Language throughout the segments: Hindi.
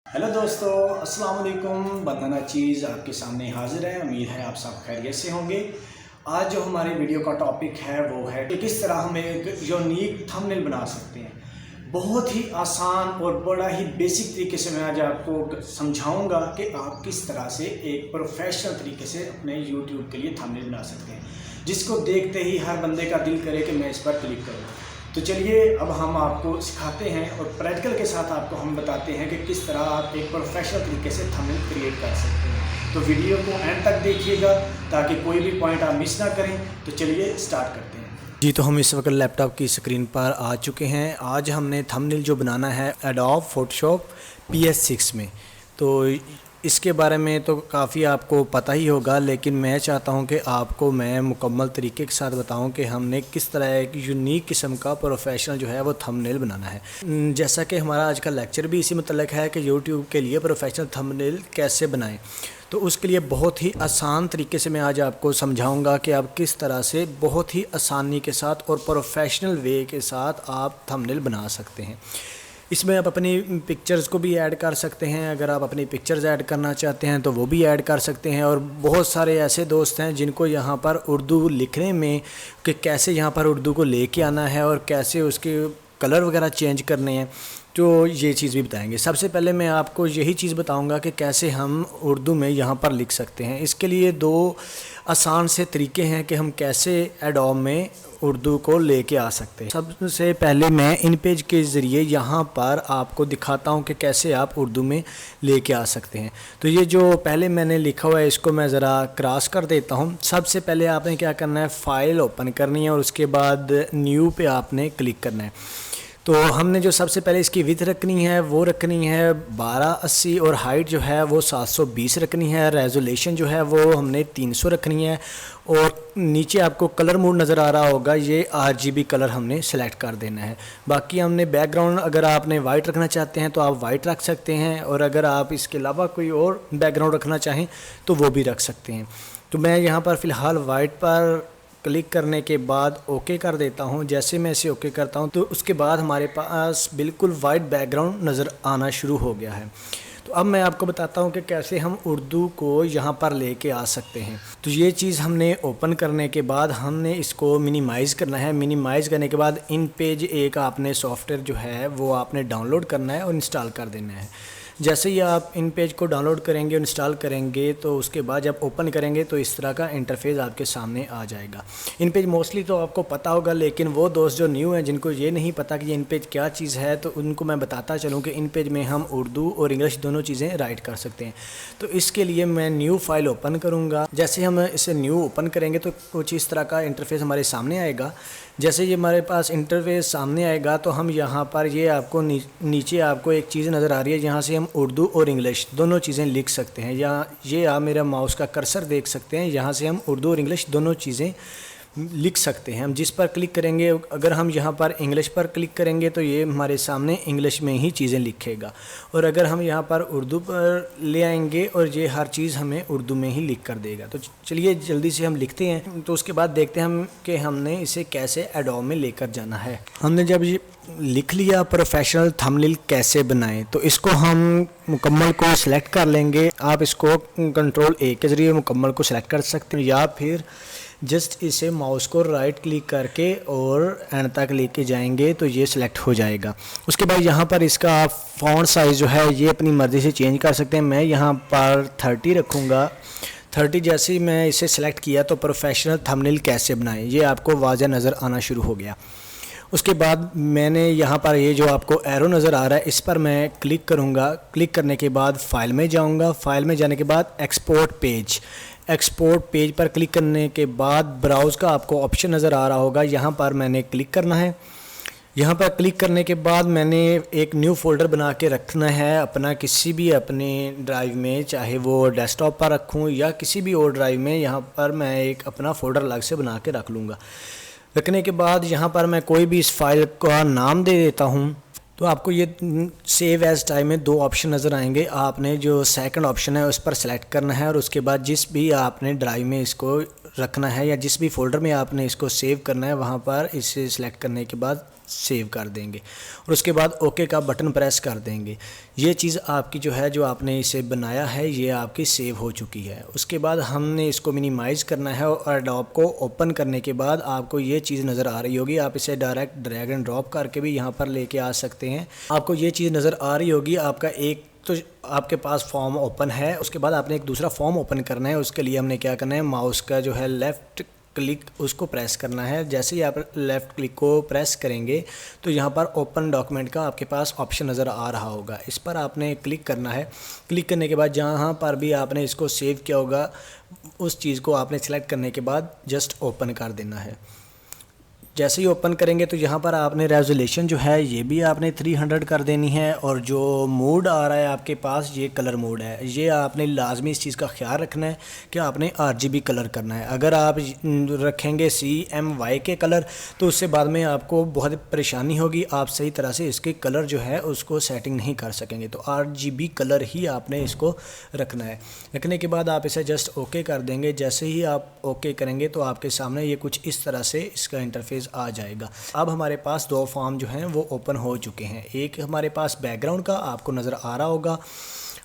हेलो दोस्तों, अस्सलाम वालेकुम। बताना चीज़ आपके सामने हाजिर है। उम्मीद है आप सब खैरियत से होंगे। आज जो हमारे वीडियो का टॉपिक है वो है कि किस तरह हम एक यूनिक थंबनेल बना सकते हैं। बहुत ही आसान और बड़ा ही बेसिक तरीके से मैं आज आपको समझाऊंगा कि आप किस तरह से एक प्रोफेशनल तरीके से अपने यूट्यूब के लिए थंबनेल बना सकते हैं, जिसको देखते ही हर बंदे का दिल करे कि मैं इस पर क्लिक करूँ। तो चलिए अब हम आपको सिखाते हैं और प्रैक्टिकल के साथ आपको हम बताते हैं कि किस तरह आप एक प्रोफेशनल तरीके से थंबनेल क्रिएट कर सकते हैं। तो वीडियो को एंड तक देखिएगा ताकि कोई भी पॉइंट आप मिस ना करें। तो चलिए स्टार्ट करते हैं। जी, तो हम इस वक्त लैपटॉप की स्क्रीन पर आ चुके हैं। आज हमने थंबनेल जो बनाना है एडोब फोटोशॉप PS6 में। तो इसके बारे में तो काफ़ी आपको पता ही होगा, लेकिन मैं चाहता हूं कि आपको मैं मुकम्मल तरीके के साथ बताऊं कि हमने किस तरह एक यूनिक किस्म का प्रोफेशनल जो है वो थंबनेल बनाना है। जैसा कि हमारा आज का लेक्चर भी इसी मुतल्लिक है कि यूट्यूब के लिए प्रोफेशनल थंबनेल कैसे बनाएं। तो उसके लिए बहुत ही आसान तरीके से मैं आज आपको समझाऊंगा कि आप किस तरह से बहुत ही आसानी के साथ और प्रोफेशनल वे के साथ आप थंबनेल बना सकते हैं। इसमें आप अपनी पिक्चर्स को भी ऐड कर सकते हैं। अगर आप अपनी पिक्चर्स ऐड करना चाहते हैं तो वो भी ऐड कर सकते हैं। और बहुत सारे ऐसे दोस्त हैं जिनको यहाँ पर उर्दू लिखने में कि कैसे यहाँ पर उर्दू को लेके आना है और कैसे उसके कलर वगैरह चेंज करने हैं, तो ये चीज़ भी बताएंगे। सबसे पहले मैं आपको यही चीज़ बताऊंगा कि कैसे हम उर्दू में यहाँ पर लिख सकते हैं। इसके लिए दो आसान से तरीके हैं कि हम कैसे एडोब में उर्दू को लेके आ सकते हैं। सबसे पहले मैं इन पेज के ज़रिए यहाँ पर आपको दिखाता हूँ कि कैसे आप उर्दू में लेके आ सकते हैं। तो ये जो पहले मैंने लिखा हुआ है इसको मैं ज़रा क्रॉस कर देता हूँ। सबसे पहले आपने क्या करना है, फ़ाइल ओपन करनी है और उसके बाद न्यू पे आपने क्लिक करना है। तो हमने जो सबसे पहले इसकी विड्थ रखनी है वो रखनी है 1280 और हाइट जो है वो 720 रखनी है। रेजोल्यूशन जो है वो हमने 300 रखनी है। और नीचे आपको कलर मोड नज़र आ रहा होगा, ये RGB कलर हमने सेलेक्ट कर देना है। बाकी हमने बैकग्राउंड अगर आपने वाइट रखना चाहते हैं तो आप वाइट रख सकते हैं, और अगर आप इसके अलावा कोई और बैकग्राउंड रखना चाहें तो वो भी रख सकते हैं। तो मैं यहाँ पर फ़िलहाल वाइट पर क्लिक करने के बाद ओके कर देता हूं। जैसे मैं इसे ओके करता हूं तो उसके बाद हमारे पास बिल्कुल वाइट बैकग्राउंड नज़र आना शुरू हो गया है। तो अब मैं आपको बताता हूं कि कैसे हम उर्दू को यहां पर लेके आ सकते हैं। तो ये चीज़ हमने ओपन करने के बाद हमने इसको मिनिमाइज़ करना है। मिनिमाइज़ करने के बाद इन पेज एक आपने सॉफ्टवेयर जो है वो आपने डाउनलोड करना है और इंस्टॉल कर देना है। जैसे ही आप इन पेज को डाउनलोड करेंगे और इंस्टॉल करेंगे तो उसके बाद जब ओपन करेंगे तो इस तरह का इंटरफेस आपके सामने आ जाएगा। इन पेज मोस्टली तो आपको पता होगा, लेकिन वो दोस्त जो न्यू हैं जिनको ये नहीं पता कि ये इन पेज क्या चीज़ है, तो उनको मैं बताता चलूँ कि इन पेज में हम उर्दू और इंग्लिश दोनों चीज़ें राइट कर सकते हैं। तो इसके लिए मैं न्यू फाइल ओपन करूँगा। जैसे हम इसे न्यू ओपन करेंगे तो कुछ इस तरह का इंटरफेस हमारे सामने आएगा। जैसे ये हमारे पास इंटरफेस सामने आएगा तो हम यहाँ पर ये आपको नीचे आपको एक चीज़ नज़र आ रही है, यहाँ से हम उर्दू और इंग्लिश दोनों चीज़ें लिख सकते हैं। यहाँ ये आप मेरा माउस का कर्सर देख सकते हैं, यहाँ से हम उर्दू और इंग्लिश दोनों चीज़ें लिख सकते हैं। हम जिस पर क्लिक करेंगे, अगर हम यहाँ पर इंग्लिश पर क्लिक करेंगे तो ये हमारे सामने इंग्लिश में ही चीज़ें लिखेगा, और अगर हम यहाँ पर उर्दू पर ले आएंगे और ये हर चीज़ हमें उर्दू में ही लिख कर देगा। तो चलिए जल्दी से हम लिखते हैं। तो उसके बाद देखते हैं हम कि हमने इसे कैसे एडोब में लेकर जाना है। हमने जब ये लिख लिया प्रोफेशनल थंबनेल कैसे बनाएं, तो इसको हम मुकम्मल को सिलेक्ट कर लेंगे। आप इसको Ctrl+A के ज़रिए मुकम्मल को सिलेक्ट कर सकते हैं, या फिर जस्ट इसे माउस को राइट क्लिक करके और एंड तक लेके जाएंगे तो ये सिलेक्ट हो जाएगा। उसके बाद यहाँ पर इसका आप फॉन्ट साइज़ जो है ये अपनी मर्ज़ी से चेंज कर सकते हैं। मैं यहाँ पर 30 रखूँगा। 30 जैसे ही मैं इसे सिलेक्ट किया तो प्रोफेशनल थंबनेल कैसे बनाएं ये आपको वाज़ह नज़र आना शुरू हो गया। उसके बाद मैंने यहाँ पर ये जो आपको एरो नज़र आ रहा है इस पर मैं क्लिक करूँगा। क्लिक करने के बाद फ़ाइल में जाऊँगा। फ़ाइल में जाने के बाद एक्सपोर्ट पेज पर क्लिक करने के बाद ब्राउज़ का आपको ऑप्शन नज़र आ रहा होगा, यहाँ पर मैंने क्लिक करना है। यहाँ पर क्लिक करने के बाद मैंने एक न्यू फ़ोल्डर बना के रखना है अपना किसी भी अपने ड्राइव में, चाहे वो डेस्कटॉप पर रखूँ या किसी भी और ड्राइव में। यहाँ पर मैं एक अपना फ़ोल्डर अलग से बना के रख लूँगा। रखने के बाद यहाँ पर मैं कोई भी इस फाइल का नाम दे देता हूँ। तो आपको ये सेव एज टाइप में दो ऑप्शन नज़र आएंगे। आपने जो सेकंड ऑप्शन है उस पर सेलेक्ट करना है, और उसके बाद जिस भी आपने ड्राइव में इसको रखना है या जिस भी फ़ोल्डर में आपने इसको सेव करना है वहाँ पर इसे सिलेक्ट करने के बाद सेव कर देंगे और उसके बाद ओके का बटन प्रेस कर देंगे। ये चीज़ आपकी जो है, जो आपने इसे बनाया है, ये आपकी सेव हो चुकी है। उसके बाद हमने इसको मिनिमाइज़ करना है और एडोब को ओपन करने के बाद आपको ये चीज़ नज़र आ रही होगी। आप इसे डायरेक्ट ड्रैग एंड ड्रॉप करके भी यहाँ पर लेके आ सकते हैं। आपको ये चीज़ नज़र आ रही होगी। आपका एक तो आपके पास फॉर्म ओपन है, उसके बाद आपने एक दूसरा फॉर्म ओपन करना है। उसके लिए हमने क्या करना है, माउस का जो है लेफ़्ट क्लिक उसको प्रेस करना है। जैसे ही आप लेफ़्ट क्लिक को प्रेस करेंगे तो यहाँ पर ओपन डॉक्यूमेंट का आपके पास ऑप्शन नज़र आ रहा होगा। इस पर आपने क्लिक करना है। क्लिक करने के बाद जहाँ पर भी आपने इसको सेव किया होगा उस चीज़ को आपने सेलेक्ट करने के बाद जस्ट ओपन कर देना है। जैसे ही ओपन करेंगे तो यहाँ पर आपने रेजोल्यूशन जो है ये भी आपने 300 कर देनी है, और जो मोड आ रहा है आपके पास ये कलर मोड है। ये आपने लाजमी इस चीज़ का ख्याल रखना है कि आपने RGB कलर करना है। अगर आप रखेंगे CMY के कलर तो उससे बाद में आपको बहुत परेशानी होगी, आप सही तरह से इसके कलर जो है उसको सेटिंग नहीं कर सकेंगे। तो RGB कलर ही आपने इसको रखना है। रखने के बाद आप इसे जस्ट ओके कर देंगे। जैसे ही आप ओके करेंगे तो आपके सामने ये कुछ इस तरह से इसका इंटरफेस आ जाएगा। अब हमारे पास 2 फॉर्म जो हैं वो ओपन हो चुके हैं। एक हमारे पास बैकग्राउंड का आपको नज़र आ रहा होगा,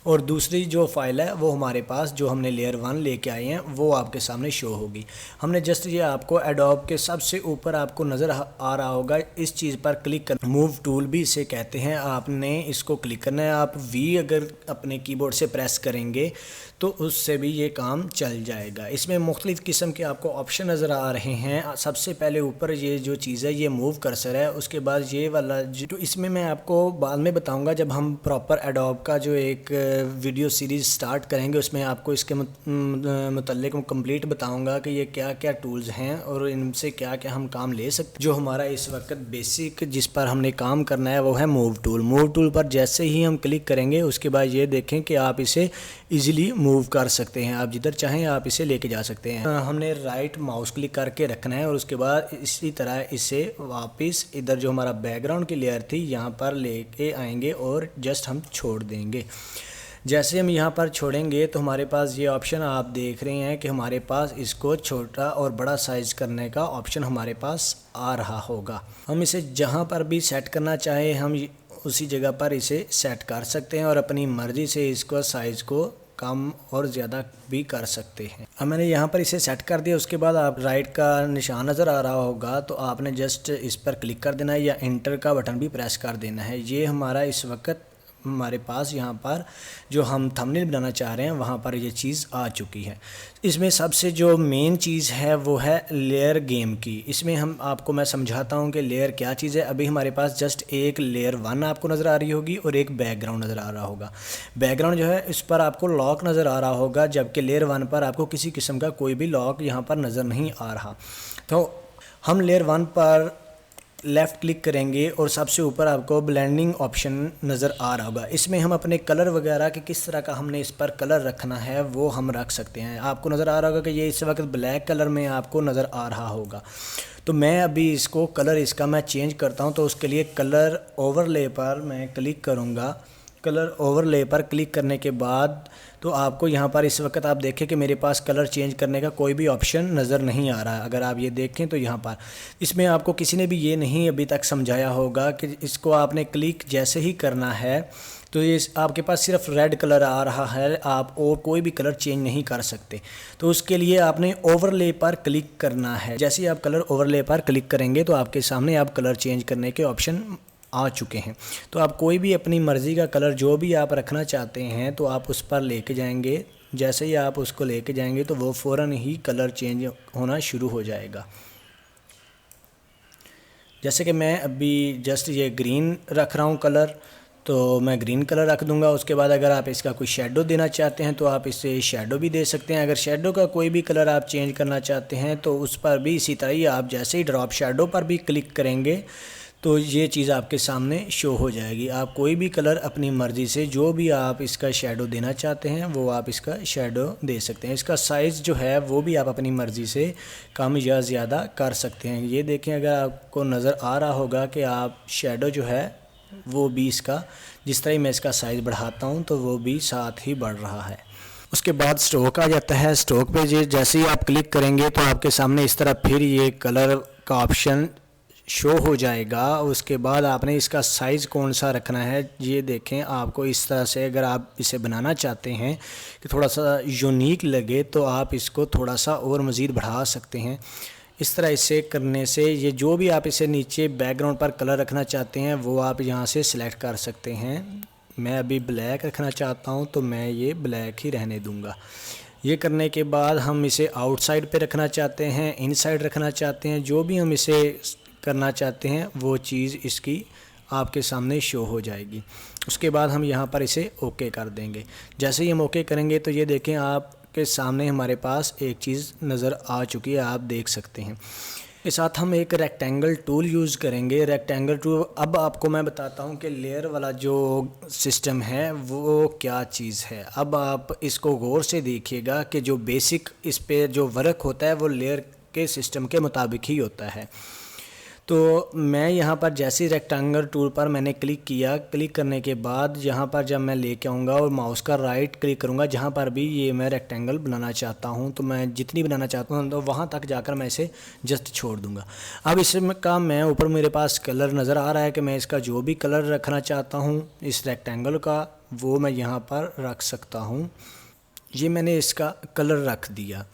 और दूसरी जो फाइल है वो हमारे पास जो हमने लेयर 1 लेके आए हैं वो आपके सामने शो होगी। हमने जस्ट ये आपको एडोब के सबसे ऊपर आपको नज़र आ रहा होगा, इस चीज़ पर क्लिक कर, मूव टूल भी इसे कहते हैं। आपने इसको क्लिक करना है। आप V अगर अपने कीबोर्ड से प्रेस करेंगे तो उससे भी ये काम चल जाएगा। इसमें मुख्तलिफ़ किस्म के आपको ऑप्शन नज़र आ रहे हैं। सबसे पहले ऊपर ये जो चीज़ है ये मूव कर्सर है। उसके बाद ये वाला जो, इसमें मैं आपको बाद में बताऊंगा जब हम प्रॉपर एडोब का जो एक वीडियो सीरीज़ स्टार्ट करेंगे, उसमें आपको इसके मुतल्लिक़ कंप्लीट बताऊंगा कि ये क्या क्या टूल्स हैं और इनसे क्या क्या हम काम ले सकते। जो हमारा इस वक्त बेसिक जिस पर हमने काम करना है वो है मूव टूल। मूव टूल पर जैसे ही हम क्लिक करेंगे उसके बाद ये देखें कि आप इसे ईज़िली मूव कर सकते हैं। आप जिधर चाहें आप इसे लेके जा सकते हैं। हमने राइट माउस क्लिक करके रखना है और उसके बाद इसी तरह इसे वापस इधर जो हमारा बैकग्राउंड की लेयर थी यहाँ पर लेके आएंगे और जस्ट हम छोड़ देंगे। जैसे हम यहाँ पर छोड़ेंगे तो हमारे पास ये ऑप्शन आप देख रहे हैं कि हमारे पास इसको छोटा और बड़ा साइज़ करने का ऑप्शन हमारे पास आ रहा होगा। हम इसे जहाँ पर भी सेट करना चाहें हम उसी जगह पर इसे सेट कर सकते हैं और अपनी मर्ज़ी से इसको साइज़ को कम और ज़्यादा भी कर सकते हैं। अब मैंने यहाँ पर इसे सेट कर दिया। उसके बाद आप राइट का निशान नज़र आ रहा होगा तो आपने जस्ट इस पर क्लिक कर देना है या इंटर का बटन भी प्रेस कर देना है। ये हमारा इस वक्त हमारे पास यहाँ पर जो हम थंबनेल बनाना चाह रहे हैं वहाँ पर ये चीज़ आ चुकी है। इसमें सबसे जो मेन चीज़ है वो है लेयर गेम की। इसमें हम आपको मैं समझाता हूँ कि लेयर क्या चीज़ है। अभी हमारे पास जस्ट एक लेयर 1 आपको नज़र आ रही होगी और एक बैकग्राउंड नज़र आ रहा होगा। बैकग्राउंड जो है इस पर आपको लॉक नज़र आ रहा होगा, जबकि लेयर 1 पर आपको किसी किस्म का कोई भी लॉक यहाँ पर नज़र नहीं आ रहा। तो हम लेयर 1 पर लेफ़्ट क्लिक करेंगे और सबसे ऊपर आपको ब्लेंडिंग ऑप्शन नज़र आ रहा होगा। इसमें हम अपने कलर वगैरह के किस तरह का हमने इस पर कलर रखना है वो हम रख सकते हैं। आपको नज़र आ रहा होगा कि ये इस वक्त ब्लैक कलर में आपको नज़र आ रहा होगा। तो मैं अभी इसको कलर इसका मैं चेंज करता हूँ। तो उसके लिए कलर ओवरले पर मैं क्लिक करूँगा। कलर ओवरले पर क्लिक करने के बाद तो आपको यहाँ पर इस वक्त आप देखें कि मेरे पास कलर चेंज करने का कोई भी ऑप्शन नज़र नहीं आ रहा है। अगर आप ये देखें तो यहाँ पर इसमें आपको किसी ने भी ये नहीं अभी तक समझाया होगा कि इसको आपने क्लिक जैसे ही करना है तो ये आपके पास सिर्फ रेड कलर आ रहा है, आप और कोई भी कलर चेंज नहीं कर सकते। तो उसके लिए आपने ओवरले पर क्लिक करना है। जैसे ही आप कलर ओवरले पर क्लिक करेंगे तो आपके सामने आप कलर चेंज करने के ऑप्शन आ चुके हैं। तो आप कोई भी अपनी मर्ज़ी का कलर जो भी आप रखना चाहते हैं तो आप उस पर लेके जाएंगे। जैसे ही आप उसको लेके जाएंगे तो वो फ़ौरन ही कलर चेंज होना शुरू हो जाएगा। जैसे कि मैं अभी जस्ट ये ग्रीन रख रहा हूँ कलर, तो मैं ग्रीन कलर रख दूंगा। उसके बाद अगर आप इसका कोई शेडो देना चाहते हैं तो आप इससे शेडो भी दे सकते हैं। अगर शेडो का कोई भी कलर आप चेंज करना चाहते हैं तो उस पर भी इसी तरह ही आप जैसे ही ड्रॉप शेडो पर भी क्लिक करेंगे तो ये चीज़ आपके सामने शो हो जाएगी। आप कोई भी कलर अपनी मर्ज़ी से जो भी आप इसका शेडो देना चाहते हैं वो आप इसका शेडो दे सकते हैं। इसका साइज़ जो है वो भी आप अपनी मर्ज़ी से कम या ज़्यादा कर सकते हैं। ये देखें, अगर आपको नज़र आ रहा होगा कि आप शेडो जो है वो भी इसका जिस तरह मैं इसका साइज़ बढ़ाता हूँ तो वो भी साथ ही बढ़ रहा है। उसके बाद स्ट्रोक आ जाता है। स्ट्रोक पे जैसे ही आप क्लिक करेंगे तो आपके सामने इस तरह फिर ये कलर का ऑप्शन शो हो जाएगा। उसके बाद आपने इसका साइज़ कौन सा रखना है, ये देखें। आपको इस तरह से अगर आप इसे बनाना चाहते हैं कि थोड़ा सा यूनिक लगे तो आप इसको थोड़ा सा और मज़ीद बढ़ा सकते हैं। इस तरह इसे करने से ये जो भी आप इसे नीचे बैकग्राउंड पर कलर रखना चाहते हैं वो आप यहाँ से सिलेक्ट कर सकते हैं। मैं अभी ब्लैक रखना चाहता हूँ तो मैं ये ब्लैक ही रहने दूँगा। ये करने के बाद हम इसे आउटसाइड पे रखना चाहते हैं, इनसाइड रखना चाहते हैं, जो भी हम इसे करना चाहते हैं वो चीज़ इसकी आपके सामने शो हो जाएगी। उसके बाद हम यहाँ पर इसे ओके कर देंगे। जैसे ही हम ओके करेंगे तो ये देखें आपके सामने हमारे पास एक चीज़ नज़र आ चुकी है, आप देख सकते हैं। इस साथ हम एक रेक्टेंगल टूल यूज़ करेंगे। रेक्टेंगल टूल, अब आपको मैं बताता हूँ कि लेयर वाला जो सिस्टम है वो क्या चीज़ है। अब आप इसको गौर से देखिएगा कि जो बेसिक इस पे जो वर्क होता है वो लेयर के सिस्टम के मुताबिक ही होता है। तो मैं यहाँ पर जैसे रेक्टेंगल टूल पर मैंने क्लिक किया, क्लिक करने के बाद यहाँ पर जब मैं लेके आऊँगा और माउस का राइट क्लिक करूँगा, जहाँ पर भी ये मैं रेक्टेंगल बनाना चाहता हूँ तो मैं जितनी बनाना चाहता हूँ तो वहाँ तक जाकर मैं इसे जस्ट छोड़ दूँगा। अब इसका मैं ऊपर मेरे पास कलर नज़र आ रहा है कि मैं इसका जो भी कलर रखना चाहता हूँ इस रेक्टेंगल का वो मैं यहाँ पर रख सकता हूँ। ये मैंने इसका कलर रख दिया।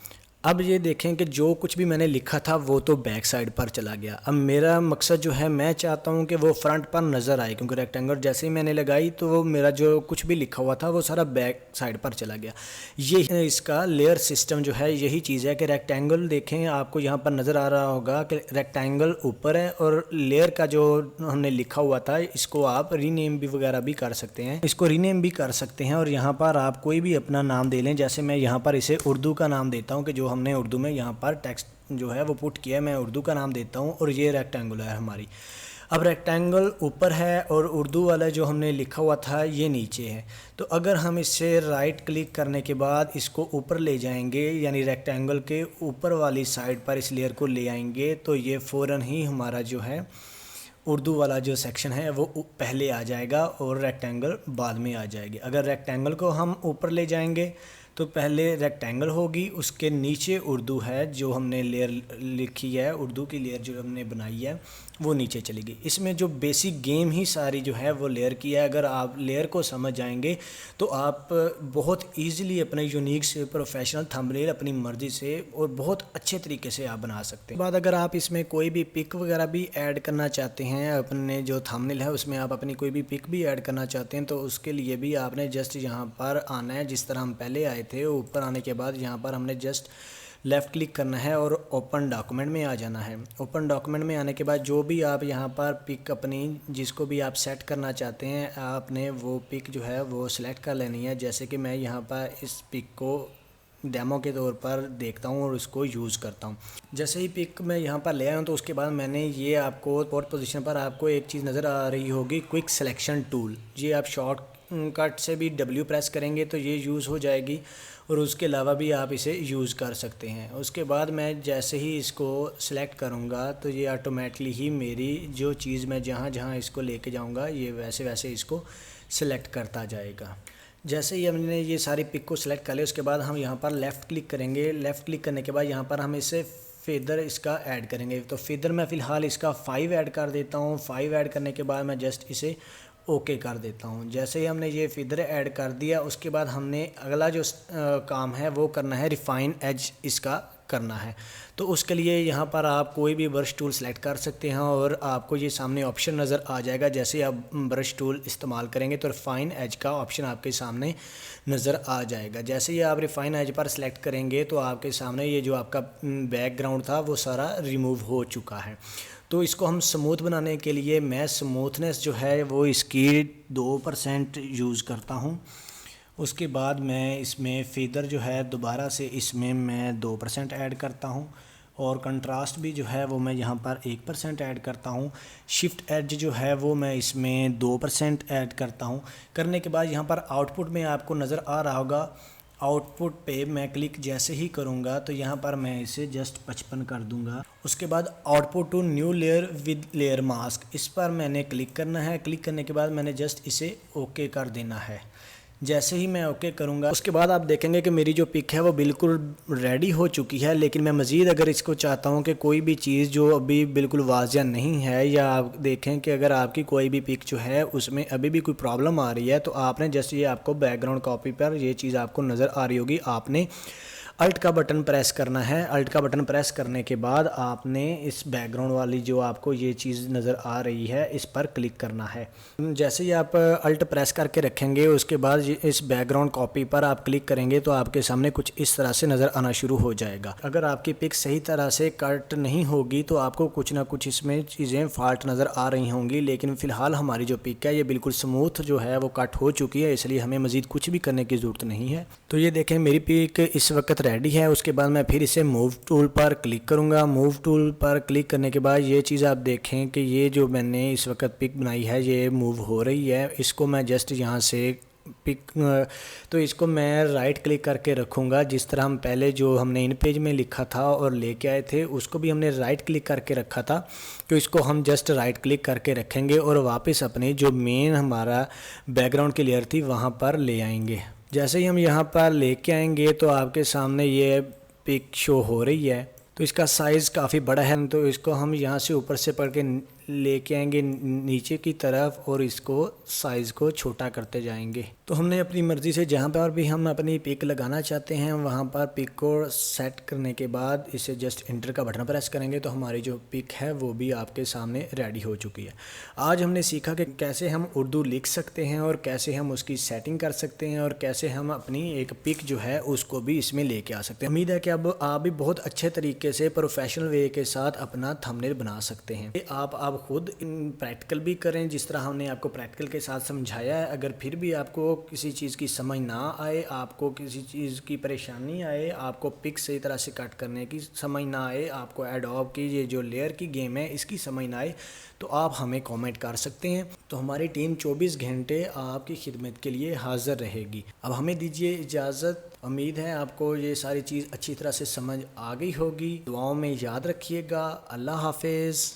अब ये देखें कि जो कुछ भी मैंने लिखा था वो तो बैक साइड पर चला गया। अब मेरा मकसद जो है, मैं चाहता हूँ कि वो फ्रंट पर नज़र आए, क्योंकि रेक्टेंगल जैसे ही मैंने लगाई तो वो मेरा जो कुछ भी लिखा हुआ था वो सारा बैक साइड पर चला गया। ये इसका लेयर सिस्टम जो है यही चीज़ है कि रेक्टेंगल देखें, आपको यहाँ पर नज़र आ रहा होगा कि रेक्टेंगल ऊपर है और लेयर का जो हमने लिखा हुआ था इसको आप रीनेम भी वगैरह भी कर सकते हैं, इसको रीनेम भी कर सकते हैं। और यहाँ पर आप कोई भी अपना नाम दे लें। जैसे मैं यहाँ पर इसे उर्दू का नाम देता हूँ कि जो हमने उर्दू में यहाँ पर टेक्स्ट जो है वो पुट किया है, मैं उर्दू का नाम देता हूँ। और ये रेक्टेंगल है हमारी। अब रेक्टेंगल ऊपर है और उर्दू वाला जो हमने लिखा हुआ था ये नीचे है। तो अगर हम इससे राइट क्लिक करने के बाद इसको ऊपर ले जाएंगे, यानी रेक्टेंगल के ऊपर वाली साइड पर इस लेयर को ले आएंगे, तो ये फ़ौरन ही हमारा जो है उर्दू वाला जो सेक्शन है वो पहले आ जाएगा और रेक्टेंगल बाद में आ जाएगी। अगर रेक्टेंगल को हम ऊपर ले जाएंगे तो पहले रेक्टेंगल होगी, उसके नीचे उर्दू है जो हमने लेयर लिखी है, उर्दू की लेयर जो हमने बनाई है वो नीचे चलेगी। इसमें जो बेसिक गेम ही सारी जो है वो लेयर की है। अगर आप लेयर को समझ जाएंगे तो आप बहुत इजीली अपने यूनिक से प्रोफेशनल थंबनेल अपनी मर्ज़ी से और बहुत अच्छे तरीके से आप बना सकते हैं। बाद अगर आप इसमें कोई भी पिक वगैरह भी ऐड करना चाहते हैं, अपने जो थंबनेल है उसमें आप अपनी कोई भी पिक भी ऐड करना चाहते हैं, तो उसके लिए भी आपने जस्ट यहाँ पर आना है। जिस तरह हम पहले आए थे, ऊपर आने के बाद यहाँ पर हमने जस्ट लेफ़्ट क्लिक करना है और ओपन डॉक्यूमेंट में आ जाना है। ओपन डॉक्यूमेंट में आने के बाद जो भी आप यहाँ पर पिक अपनी जिसको भी आप सेट करना चाहते हैं, आपने वो पिक जो है वो सिलेक्ट कर लेनी है। जैसे कि मैं यहाँ पर इस पिक को डेमो के तौर पर देखता हूँ और उसको यूज़ करता हूँ। जैसे ही पिक मैं यहाँ पर ले आया हूँ तो उसके बाद मैंने ये आपको पोर्ट पोजीशन पर आपको एक चीज़ नज़र आ रही होगी, क्विक सिलेक्शन टूल। ये आप शॉर्ट कट से भी W प्रेस करेंगे तो ये यूज़ हो जाएगी और उसके अलावा भी आप इसे यूज़ कर सकते हैं। उसके बाद मैं जैसे ही इसको सिलेक्ट करूँगा तो ये ऑटोमेटिकली ही मेरी जो चीज़ मैं जहाँ जहाँ इसको लेके जाऊँगा ये वैसे वैसे इसको सिलेक्ट करता जाएगा। जैसे ही हमने ये सारी पिक को सिलेक्ट कर लिया उसके बाद हम यहाँ पर लेफ़्ट क्लिक करेंगे। लेफ़्ट क्लिक करने के बाद यहाँ पर हम इसे फेदर इसका ऐड करेंगे। तो फेदर मैं फ़िलहाल इसका 5 ऐड कर देता हूँ। 5 ऐड करने के बाद मैं जस्ट इसे ओके कर देता हूँ। जैसे ही हमने ये फेदर ऐड कर दिया उसके बाद हमने अगला जो काम है वो करना है, रिफ़ाइन एज इसका करना है। तो उसके लिए यहाँ पर आप कोई भी ब्रश टूल सेलेक्ट कर सकते हैं और आपको ये सामने ऑप्शन नज़र आ जाएगा। जैसे आप ब्रश टूल इस्तेमाल करेंगे तो रिफ़ाइन एज का ऑप्शन आपके सामने नज़र आ जाएगा। जैसे ही आप रिफ़ाइन एज पर सेलेक्ट करेंगे तो आपके सामने ये जो आपका बैकग्राउंड था वो सारा रिमूव हो चुका है। तो इसको हम स्मूथ बनाने के लिए मैं स्मूथनेस जो है वो इसकी 2% यूज़ करता हूँ। उसके बाद मैं इसमें फेदर जो है दोबारा से इसमें मैं 2% ऐड करता हूँ और कंट्रास्ट भी जो है वो मैं यहाँ पर 1% ऐड करता हूँ। शिफ्ट एज जो है वो मैं इसमें 2% ऐड करता हूँ। करने के बाद यहाँ पर आउटपुट में आपको नज़र आ रहा होगा, आउटपुट पे मैं क्लिक जैसे ही करूँगा तो यहाँ पर मैं इसे जस्ट 55 कर दूँगा। उसके बाद output to new layer with layer mask, इस पर मैंने क्लिक करना है। क्लिक करने के बाद मैंने जस्ट इसे ओके कर देना है। जैसे ही मैं ओके करूँगा उसके बाद आप देखेंगे कि मेरी जो पिक है वो बिल्कुल रेडी हो चुकी है। लेकिन मैं मज़ीद अगर इसको चाहता हूँ कि कोई भी चीज़ जो अभी बिल्कुल वाज़िया नहीं है, या आप देखें कि अगर आपकी कोई भी पिक जो है उसमें अभी भी कोई प्रॉब्लम आ रही है, तो आपने जैसे ये आपको बैकग्राउंड कॉपी पर ये चीज़ आपको नज़र आ रही होगी, आपने अल्ट का बटन प्रेस करना है। अल्ट का बटन प्रेस करने के बाद आपने इस बैकग्राउंड वाली जो आपको ये चीज़ नज़र आ रही है इस पर क्लिक करना है। जैसे ही आप अल्ट प्रेस करके रखेंगे उसके बाद इस बैकग्राउंड कॉपी पर आप क्लिक करेंगे तो आपके सामने कुछ इस तरह से नज़र आना शुरू हो जाएगा। अगर आपकी पिक सही तरह से कट नहीं होगी तो आपको कुछ ना कुछ इसमें चीज़ें फॉल्ट नज़र आ रही होंगी, लेकिन फ़िलहाल हमारी जो पिक है ये बिल्कुल स्मूथ जो है वो कट हो चुकी है, इसलिए हमें मज़ीद कुछ भी करने की ज़रूरत नहीं है। तो ये देखें मेरी पिक इस वक्त रेडी है। उसके बाद मैं फिर इसे मूव टूल पर क्लिक करूंगा। मूव टूल पर क्लिक करने के बाद ये चीज़ आप देखें कि ये जो मैंने इस वक्त पिक बनाई है ये मूव हो रही है। इसको मैं जस्ट यहाँ से पिक तो इसको मैं राइट क्लिक करके रखूँगा। जिस तरह हम पहले जो हमने इन पेज में लिखा था और लेके आए थे उसको भी हमने राइट क्लिक करके रखा था, तो इसको हम जस्ट राइट क्लिक करके रखेंगे और वापस अपने जो मेन हमारा बैकग्राउंड की लेयर थी वहाँ पर ले आएंगे। जैसे ही हम यहाँ पर लेके आएंगे तो आपके सामने ये पिक शो हो रही है। तो इसका साइज़ काफ़ी बड़ा है, तो इसको हम यहाँ से ऊपर से पढ़ के लेके आएंगे नीचे की तरफ और इसको साइज़ को छोटा करते जाएंगे। तो हमने अपनी मर्ज़ी से जहाँ पर भी हम अपनी पिक लगाना चाहते हैं वहाँ पर पिक को सेट करने के बाद इसे जस्ट इंटर का बटन प्रेस करेंगे तो हमारी जो पिक है वो भी आपके सामने रेडी हो चुकी है। आज हमने सीखा कि कैसे हम उर्दू लिख सकते हैं और कैसे हम उसकी सेटिंग कर सकते हैं और कैसे हम अपनी एक पिक जो है उसको भी इसमें लेके आ सकते हैं। उम्मीद है कि अब आप भी बहुत अच्छे तरीके से प्रोफेशनल वे के साथ अपना थंबनेल बना सकते हैं। आप खुद प्रैक्टिकल भी करें जिस तरह हमने आपको प्रैक्टिकल के साथ समझाया है। अगर फिर भी आपको किसी चीज़ की समझ ना आए, आपको किसी चीज़ की परेशानी आए, आपको पिक सही तरह से कट करने की समझ ना आए, आपको एडोब की ये जो लेयर की गेम है इसकी समझ ना आए, तो आप हमें कमेंट कर सकते हैं। तो हमारी टीम 24 घंटे आपकी खिदमत के लिए हाज़िर रहेगी। अब हमें दीजिए इजाज़त। उम्मीद है आपको ये सारी चीज़ अच्छी तरह से समझ आ गई होगी। दुआओं में याद रखिएगा। अल्लाह हाफिज़।